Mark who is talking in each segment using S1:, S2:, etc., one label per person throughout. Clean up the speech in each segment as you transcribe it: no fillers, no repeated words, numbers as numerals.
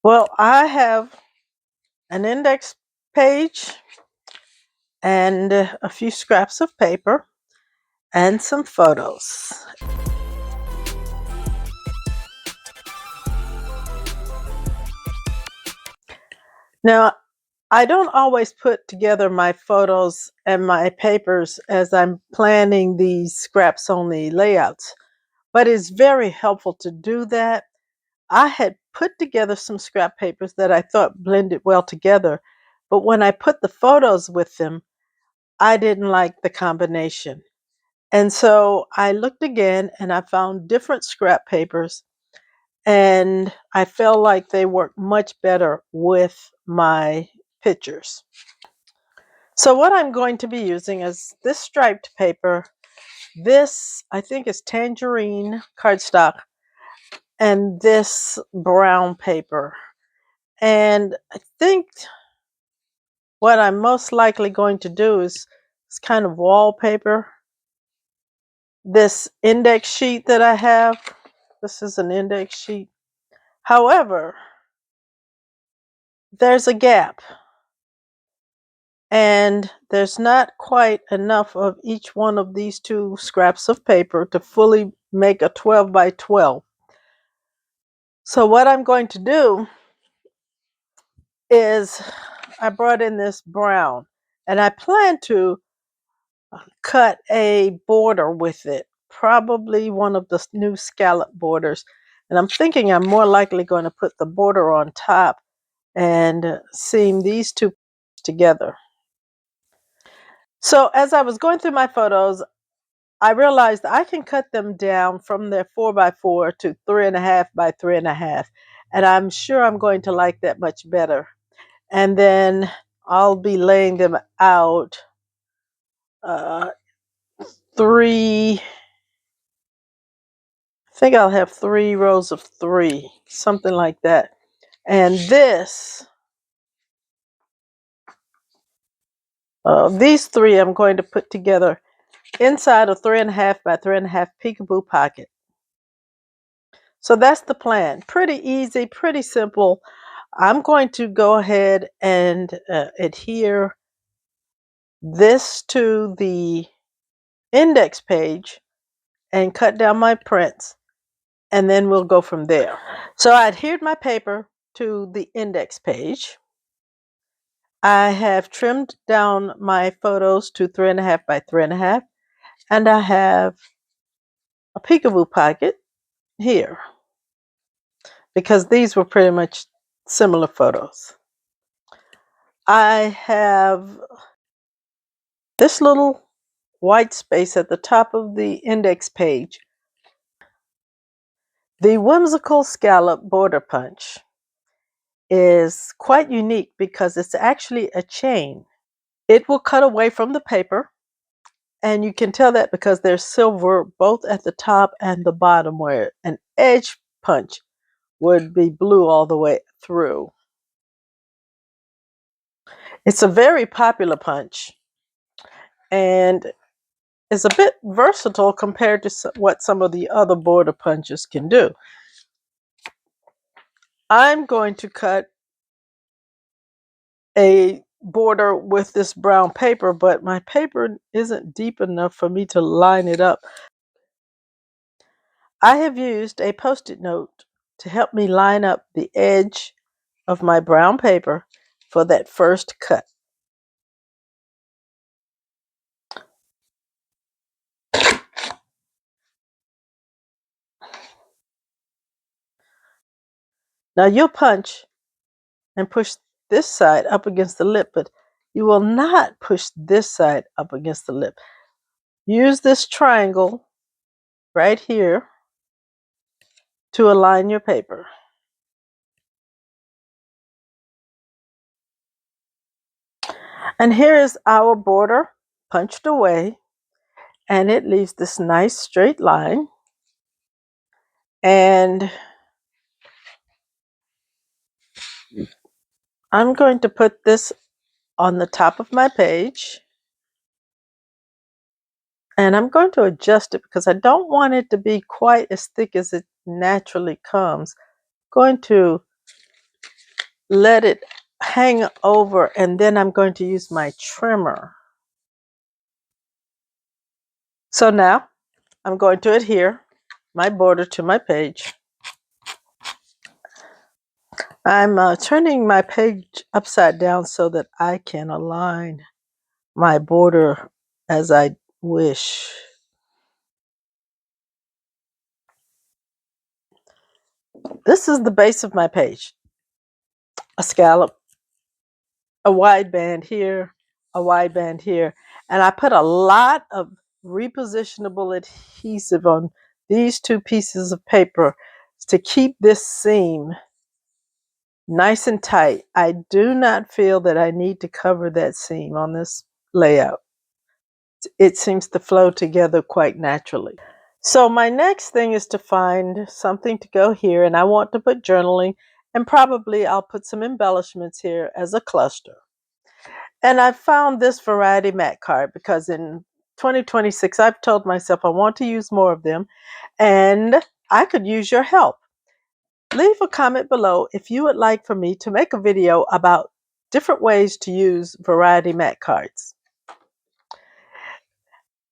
S1: Well, I have an index page and a few scraps of paper and some photos. Now, I don't always put together my photos and my papers as I'm planning these scraps only layouts, but it's very helpful to do that. I had put together some scrap papers that I thought blended well together, but when I put the photos with them, I didn't like the combination. And so I looked again and I found different scrap papers, and I felt like they worked much better with my pictures. So what I'm going to be using is this striped paper. This, I think, is tangerine cardstock, and this brown paper. And I think what I'm most likely going to do is kind of wallpaper this index sheet that I have. This is an index sheet. However, there's a gap, and there's not quite enough of each one of these two scraps of paper to fully make a 12 by 12. So what I'm going to do is I brought in this brown, and I plan to cut a border with it, probably one of the new scallop borders. And I'm thinking I'm more likely going to put the border on top and seam these two together. So as I was going through my photos, I realized I can cut them down from their 4x4 to 3.5 by 3.5. And I'm sure I'm going to like that much better. And then I'll be laying them out uh, three, I think I'll have 3 rows of 3, something like that. And these 3 I'm going to put together inside a 3.5 by 3.5 peekaboo pocket. So that's the plan. Pretty easy, pretty simple. I'm going to go ahead and adhere this to the index page and cut down my prints, and then we'll go from there. So I adhered my paper to the index page. I have trimmed down my photos to 3.5 by 3.5, and I have a peekaboo pocket here because these were pretty much similar photos. I have this little white space at the top of the index page. The Whimsical Scallop Border Punch is quite unique because it's actually a chain. It will cut away from the paper, and you can tell that because there's silver both at the top and the bottom, where an edge punch would be blue all the way through. It's a very popular punch, and is a bit versatile compared to what some of the other border punches can do. I'm going to cut a border with this brown paper, but my paper isn't deep enough for me to line it up. I have used a Post-it note to help me line up the edge of my brown paper for that first cut. Now you'll punch and push this side up against the lip, but you will not push this side up against the lip. Use this triangle right here to align your paper. And here is our border punched away, and it leaves this nice straight line. And I'm going to put this on the top of my page, and I'm going to adjust it because I don't want it to be quite as thick as it naturally comes. I'm going to let it hang over, and then I'm going to use my trimmer. So now I'm going to adhere my border to my page. I'm turning my page upside down so that I can align my border as I wish. This is the base of my page. A scallop, a wide band here, a wide band here. And I put a lot of repositionable adhesive on these two pieces of paper to keep this seam nice and tight. I do not feel that I need to cover that seam on this layout. It seems to flow together quite naturally. So my next thing is to find something to go here, and I want to put journaling, and probably I'll put some embellishments here as a cluster. And I found this variety mat card because in 2026 I've told myself I want to use more of them, and I could use your help. Leave a comment below if you would like for me to make a video about different ways to use variety mat cards.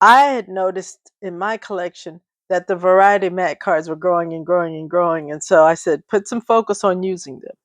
S1: I had noticed in my collection that the variety mat cards were growing and growing and growing, and so I said put some focus on using them.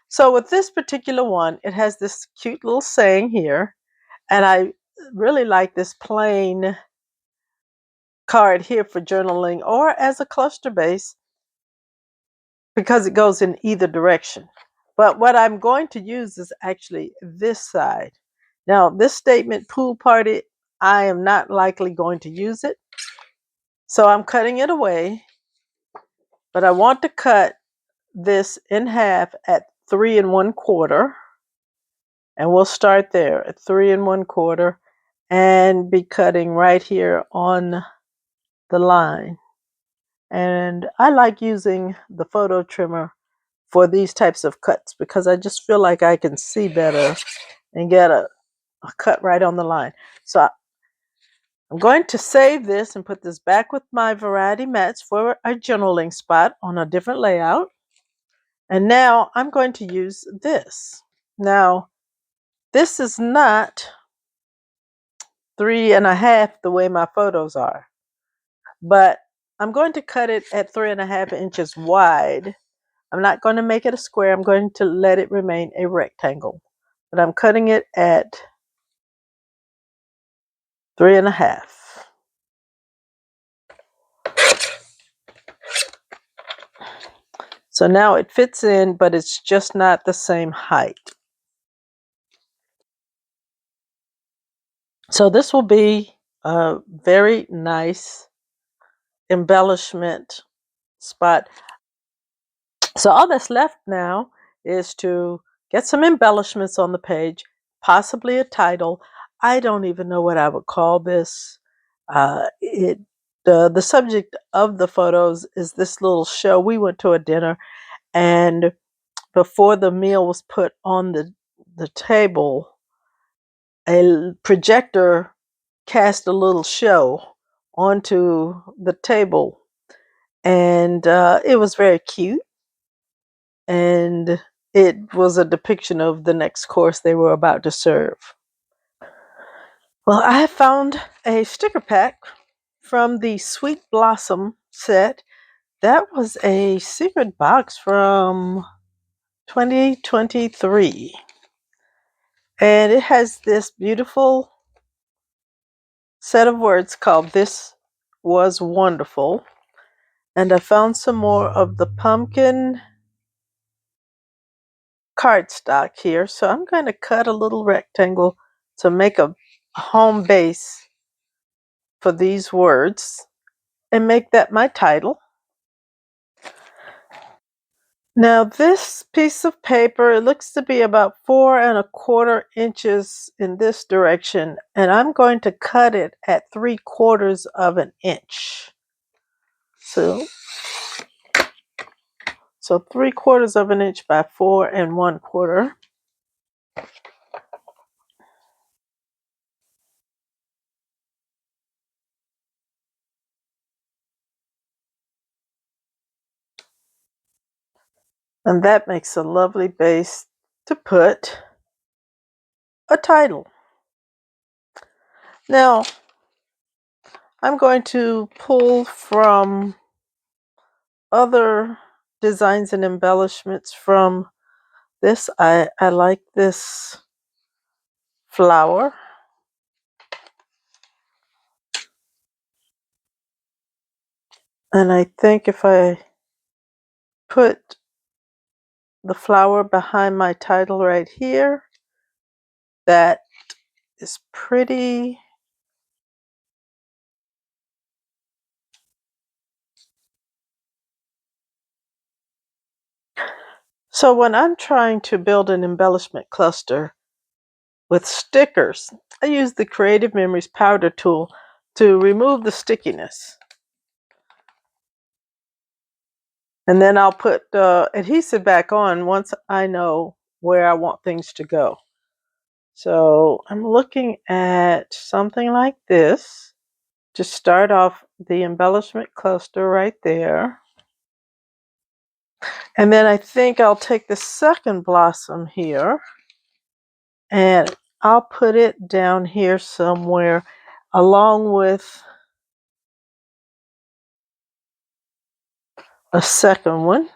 S1: So with this particular one, it has this cute little saying here, and I really like this plain card here for journaling or as a cluster base because it goes in either direction. But what I'm going to use is actually this side. Now, this statement, pool party, I am not likely going to use it. So I'm cutting it away, but I want to cut this in half at 3 1/4. And we'll start there at 3 1/4 and be cutting right here on the line. And I like using the photo trimmer for these types of cuts because I just feel like I can see better and get a cut right on the line. So I'm going to save this and put this back with my variety mats for a journaling spot on a different layout. And now I'm going to use this. Now, this is not 3 1/2 the way my photos are, but I'm going to cut it at 3 1/2 inches wide. I'm not going to make it a square. I'm going to let it remain a rectangle, but I'm cutting it at 3 1/2. So now it fits in, but it's just not the same height. So this will be a very nice embellishment spot. So all that's left now is to get some embellishments on the page, possibly a title. I don't even know what I would call this. The subject of the photos is this little show. We went to a dinner, and before the meal was put on the table, a projector cast a little show onto the table, and it was very cute. And it was a depiction of the next course they were about to serve. Well, I have found a sticker pack from the Sweet Blossom set. That was a secret box from 2023. And it has this beautiful set of words called This Was Wonderful. And I found some more of the pumpkin cardstock here. So I'm going to cut a little rectangle to make a home base for these words and make that my title. Now this piece of paper, it looks to be about 4 1/4 inches in this direction, and I'm going to cut it at 3/4 of an inch. So 3/4 of an inch by 4 1/4. And that makes a lovely base to put a title. Now, I'm going to pull from other designs and embellishments from this. I like this flower. And I think if I put the flower behind my title right here, that is pretty. So when I'm trying to build an embellishment cluster with stickers, I use the Creative Memories powder tool to remove the stickiness. And then I'll put adhesive back on once I know where I want things to go. So I'm looking at something like this to start off the embellishment cluster right there. And then I think I'll take the second blossom here and I'll put it down here somewhere along with a second one.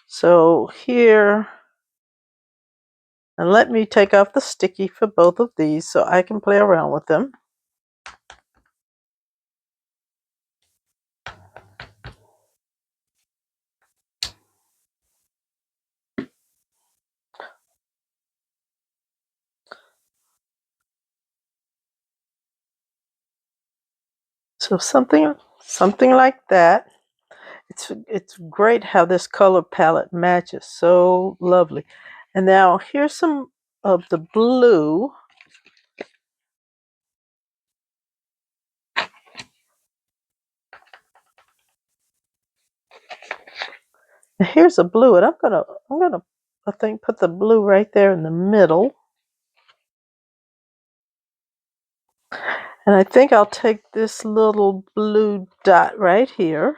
S1: So here, and let me take off the sticky for both of these so I can play around with them. So something like that. It's great how this color palette matches so lovely. And now here's some of the blue. And here's a blue, and I'm gonna I think put the blue right there in the middle. And I think I'll take this little blue dot right here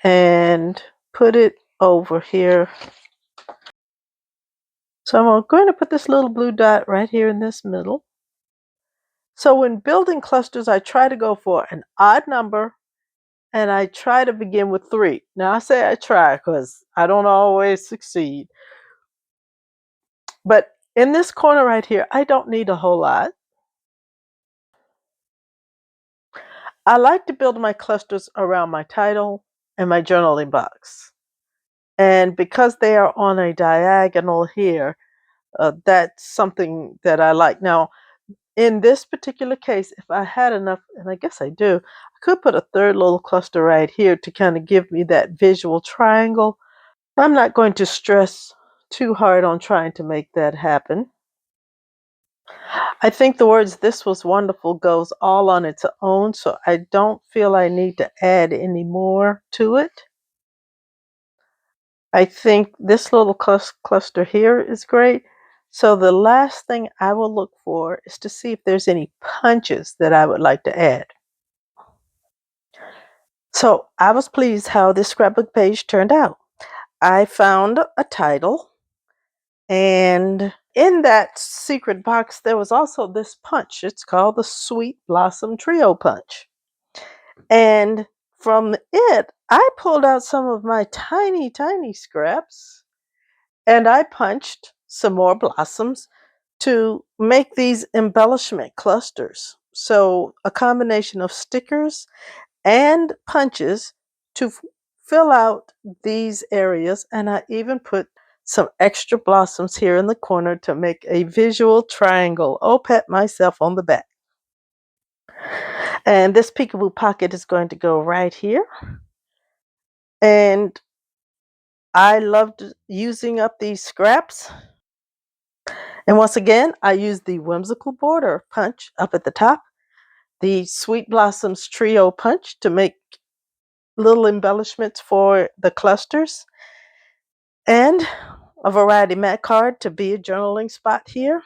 S1: and put it over here. So I'm going to put this little blue dot right here in this middle. So when building clusters, I try to go for an odd number and I try to begin with 3. Now I say I try because I don't always succeed. But in this corner right here, I don't need a whole lot. I like to build my clusters around my title and my journaling box. And because they are on a diagonal here, that's something that I like. Now, in this particular case, if I had enough, and I guess I do, I could put a third little cluster right here to kind of give me that visual triangle. I'm not going to stress too hard on trying to make that happen. I think the words "this was wonderful" goes all on its own, so I don't feel I need to add any more to it. I think this little cluster here is great. So the last thing I will look for is to see if there's any punches that I would like to add. So I was pleased how this scrapbook page turned out. I found a title, and in that secret box there was also this punch. It's called the Sweet Blossom Trio Punch. And from it, I pulled out some of my tiny, tiny scraps and I punched some more blossoms to make these embellishment clusters. So a combination of stickers and punches to fill out these areas. And I even put some extra blossoms here in the corner to make a visual triangle. Oh, pat myself on the back. And this peekaboo pocket is going to go right here. And I loved using up these scraps. And once again, I used the Whimsical Border Punch up at the top, the Sweet Blossoms Trio Punch to make little embellishments for the clusters, and a variety mat card to be a journaling spot here.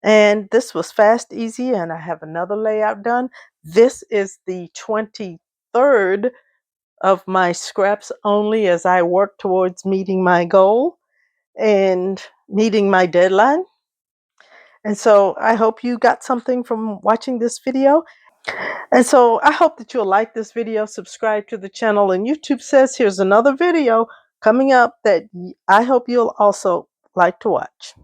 S1: And this was fast, easy, and I have another layout done. This is the 23rd of my scraps only as I work towards meeting my goal and meeting my deadline. And so I hope you got something from watching this video. And so I hope that you'll like this video, subscribe to the channel, and YouTube says here's another video coming up that I hope you'll also like to watch.